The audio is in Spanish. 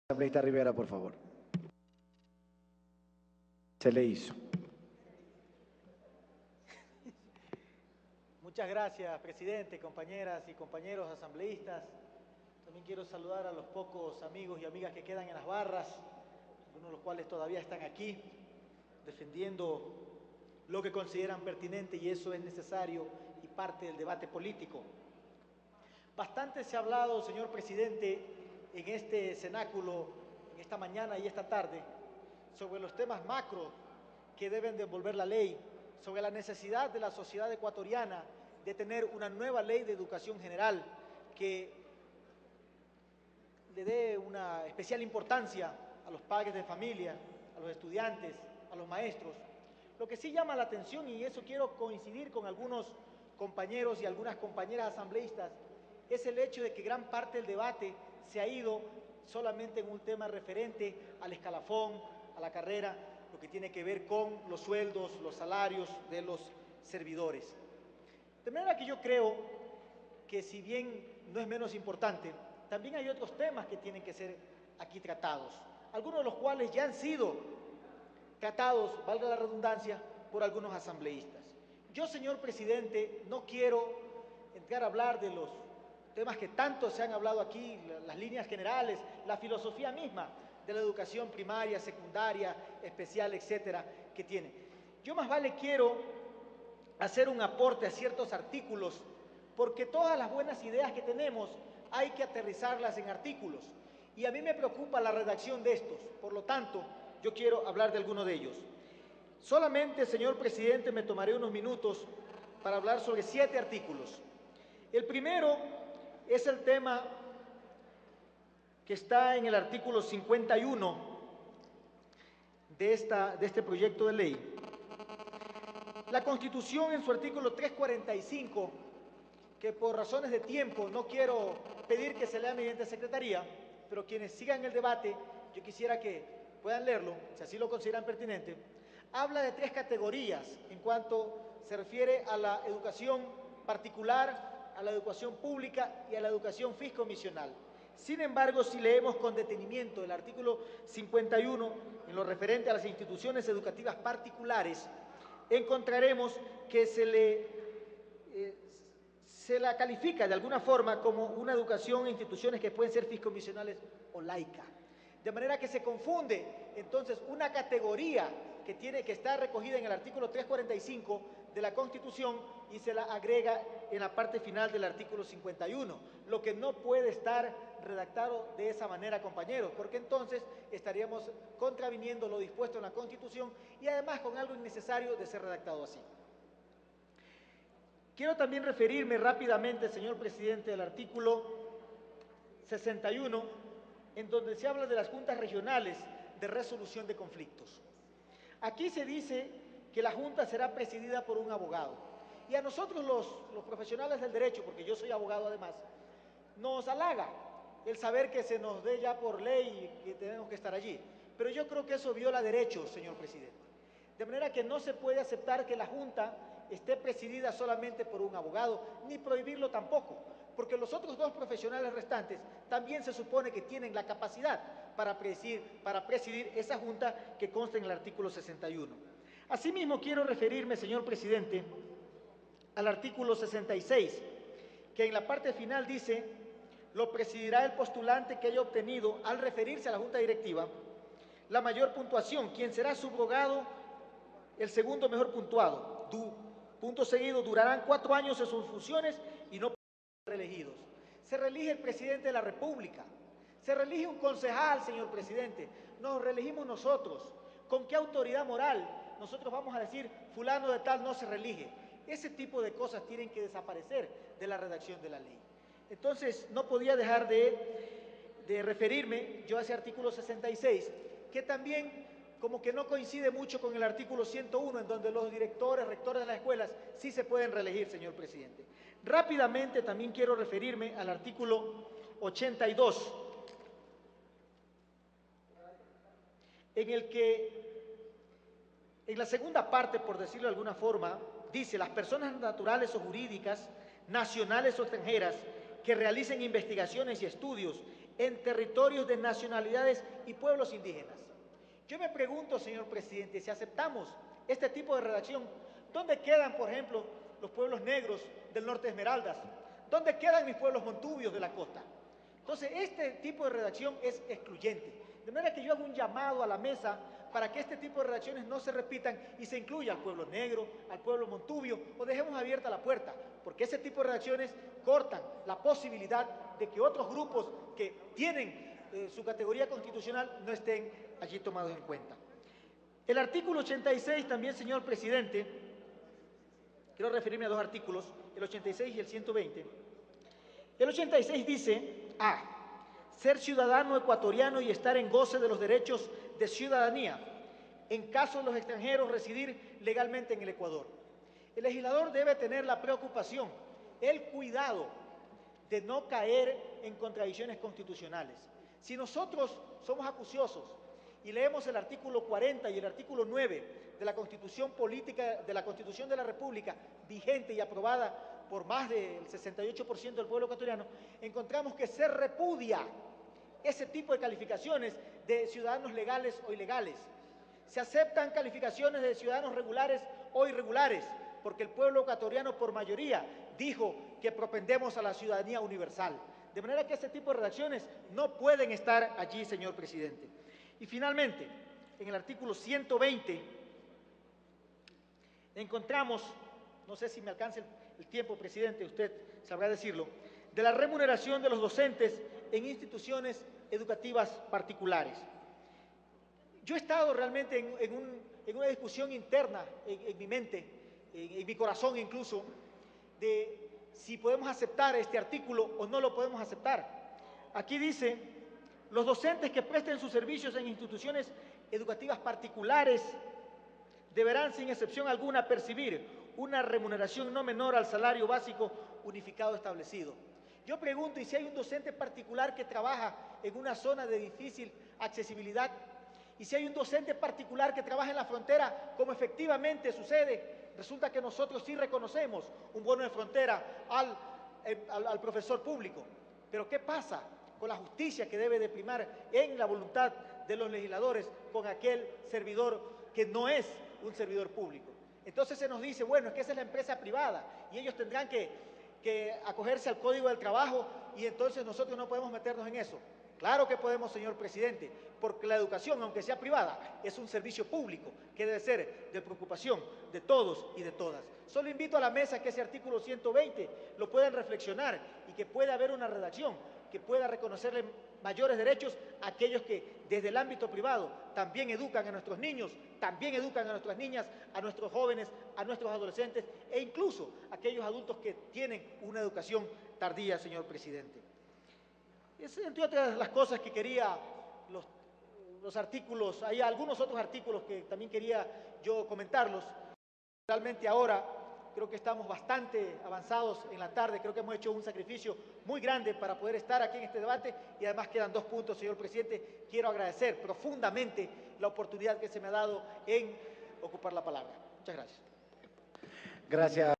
Asambleísta Rivera, por favor. Se le hizo. Muchas gracias, presidente, compañeras y compañeros asambleístas. También quiero saludar a los pocos amigos y amigas que quedan en las barras, algunos de los cuales todavía están aquí, defendiendo lo que consideran pertinente, y eso es necesario y parte del debate político. Bastante se ha hablado, señor presidente, en este cenáculo, en esta mañana y esta tarde, sobre los temas macro que deben de envolver la ley, sobre la necesidad de la sociedad ecuatoriana de tener una nueva ley de educación general que le dé una especial importancia a los padres de familia, a los estudiantes, a los maestros. Lo que sí llama la atención, y eso quiero coincidir con algunos compañeros y algunas compañeras asambleístas, es el hecho de que gran parte del debate se ha ido solamente en un tema referente al escalafón, a la carrera, lo que tiene que ver con los sueldos, los salarios de los servidores. De manera que yo creo que, si bien no es menos importante, también hay otros temas que tienen que ser aquí tratados, algunos de los cuales ya han sido tratados, valga la redundancia, por algunos asambleístas. Yo, señor presidente, no quiero entrar a hablar de los temas que tanto se han hablado aquí, las líneas generales, la filosofía misma de la educación primaria, secundaria, especial, etcétera, que tiene. Yo más vale quiero hacer un aporte a ciertos artículos, porque todas las buenas ideas que tenemos hay que aterrizarlas en artículos, y a mí me preocupa la redacción de estos. Por lo tanto, yo quiero hablar de alguno de ellos. Solamente, señor presidente, me tomaré unos minutos para hablar sobre 7 artículos. El primero es el tema que está en el artículo 51 de este proyecto de ley. La Constitución, en su artículo 345, que por razones de tiempo no quiero pedir que se lea mediante secretaría, pero quienes sigan el debate, yo quisiera que puedan leerlo, si así lo consideran pertinente, habla de 3 categorías en cuanto se refiere a la educación particular, a la educación pública y a la educación fiscomisional. Sin embargo, si leemos con detenimiento el artículo 51 en lo referente a las instituciones educativas particulares, encontraremos que se la califica de alguna forma como una educación en instituciones que pueden ser fiscomisionales o laica. De manera que se confunde entonces una categoría que está recogida en el artículo 345 de la Constitución y se la agrega en la parte final del artículo 51, lo que no puede estar redactado de esa manera, compañeros, porque entonces estaríamos contraviniendo lo dispuesto en la Constitución y además con algo innecesario de ser redactado así. Quiero también referirme rápidamente, señor presidente, al artículo 61, en donde se habla de las juntas regionales de resolución de conflictos. Aquí se dice que la junta será presidida por un abogado. Y a nosotros los profesionales del derecho, porque yo soy abogado además, nos halaga el saber que se nos dé ya por ley y que tenemos que estar allí. Pero yo creo que eso viola derechos, señor presidente. De manera que no se puede aceptar que la junta esté presidida solamente por un abogado, ni prohibirlo tampoco, porque los otros 2 profesionales restantes también se supone que tienen la capacidad para presidir esa junta que consta en el artículo 61. Asimismo, quiero referirme, señor presidente, al artículo 66, que en la parte final dice: lo presidirá el postulante que haya obtenido, al referirse a la junta directiva, la mayor puntuación, quien será subrogado el segundo mejor puntuado. Punto seguido, durarán 4 años en sus funciones y no podrán ser reelegidos. Se reelige el presidente de la República, se reelige un concejal, señor presidente, nos reelegimos nosotros. ¿Con qué autoridad moral nosotros vamos a decir fulano de tal no se reelige? Ese tipo de cosas tienen que desaparecer de la redacción de la ley. Entonces, no podía dejar de referirme yo a ese artículo 66, que también como que no coincide mucho con el artículo 101, en donde los directores, rectores de las escuelas sí se pueden reelegir, señor presidente. Rápidamente también quiero referirme al artículo 82, en el que, en la segunda parte, por decirlo de alguna forma, dice: las personas naturales o jurídicas, nacionales o extranjeras, que realicen investigaciones y estudios en territorios de nacionalidades y pueblos indígenas. Yo me pregunto, señor presidente, si aceptamos este tipo de redacción, ¿dónde quedan, por ejemplo, los pueblos negros del norte de Esmeraldas? ¿Dónde quedan mis pueblos montubios de la costa? Entonces, este tipo de redacción es excluyente. De manera que yo hago un llamado a la mesa para que este tipo de redacciones no se repitan y se incluya al pueblo negro, al pueblo montubio, o dejemos abierta la puerta, porque ese tipo de redacciones cortan la posibilidad de que otros grupos que tienen su categoría constitucional no estén allí tomados en cuenta. El artículo 86 también, señor presidente, quiero referirme a dos artículos, el 86 y el 120. El 86 dice, A, ser ciudadano ecuatoriano y estar en goce de los derechos de ciudadanía, en caso de los extranjeros residir legalmente en el Ecuador. El legislador debe tener la preocupación, el cuidado de no caer en contradicciones constitucionales. Si nosotros somos acuciosos y leemos el artículo 40 y el artículo 9 de la Constitución Política, de la Constitución de la República, vigente y aprobada por más del 68% del pueblo ecuatoriano, encontramos que se repudia ese tipo de calificaciones de ciudadanos legales o ilegales. Se aceptan calificaciones de ciudadanos regulares o irregulares, porque el pueblo ecuatoriano por mayoría dijo que propendemos a la ciudadanía universal. De manera que ese tipo de redacciones no pueden estar allí, señor presidente. Y finalmente, en el artículo 120, encontramos, no sé si me alcanza el tiempo, presidente, usted sabrá decirlo, de la remuneración de los docentes en instituciones educativas particulares. Yo he estado realmente en una discusión interna en mi mente, en mi corazón incluso, de si podemos aceptar este artículo o no lo podemos aceptar. Aquí dice, los docentes que presten sus servicios en instituciones educativas particulares deberán sin excepción alguna percibir una remuneración no menor al salario básico unificado establecido. Yo pregunto, ¿y si hay un docente particular que trabaja en una zona de difícil accesibilidad? ¿Y si hay un docente particular que trabaja en la frontera, como efectivamente sucede? Resulta que nosotros sí reconocemos un bono de frontera al profesor público. Pero ¿qué pasa con la justicia que debe de primar en la voluntad de los legisladores con aquel servidor que no es un servidor público? Entonces se nos dice, bueno, es que esa es la empresa privada y ellos tendrán que acogerse al Código del Trabajo y entonces nosotros no podemos meternos en eso. Claro que podemos, señor presidente, porque la educación, aunque sea privada, es un servicio público que debe ser de preocupación de todos y de todas. Solo invito a la mesa que ese artículo 120 lo puedan reflexionar y que pueda haber una redacción que pueda reconocerle mayores derechos a aquellos que desde el ámbito privado también educan a nuestros niños, también educan a nuestras niñas, a nuestros jóvenes, a nuestros adolescentes e incluso a aquellos adultos que tienen una educación tardía, señor presidente. Es entre otras las cosas que quería, los artículos, hay algunos otros artículos que también quería yo comentarlos. Realmente ahora creo que estamos bastante avanzados en la tarde, creo que hemos hecho un sacrificio muy grande para poder estar aquí en este debate y además quedan 2 puntos, señor presidente. Quiero agradecer profundamente la oportunidad que se me ha dado en ocupar la palabra. Muchas gracias. Gracias.